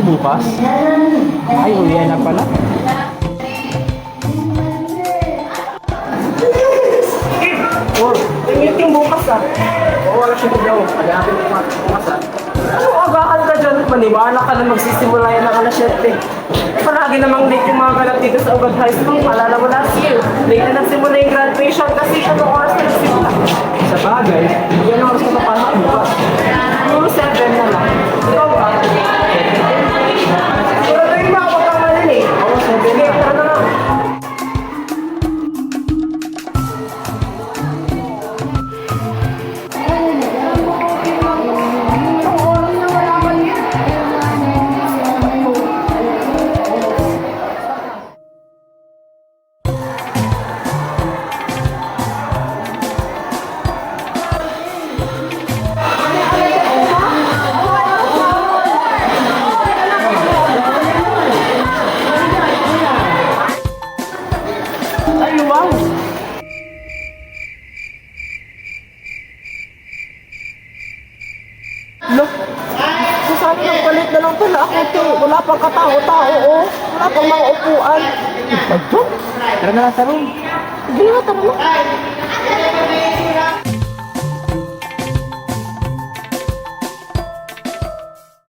bukas? Ay, uwi na pala. Oh, yung meeting bukas ah. Oo, wala siya daw. Kaya akin bukas ah. Ano, agahan ka dyan? Maniwala ka na magsisimula yan ng alas 7. Palagi namang late yung mga ganap dito sa Ugad High School. Malala mo last year. Late na nagsimula yung graduation kasi siya nung oras na nagsimula. Sa bagay, yan ang oras na napasok bukas. Siguro 7 na lang. Ikaw ba? Siguro ito yung mga pagkamalin eh. Oo, 7 na. Tara na lang. Ay, wow! Look! Sasabi ng palit na lang pala ako to. Wala pang katao-tao, oh. Wala pang mga upuan. Ito? Tara na lang sa room. Hindi na, tara na.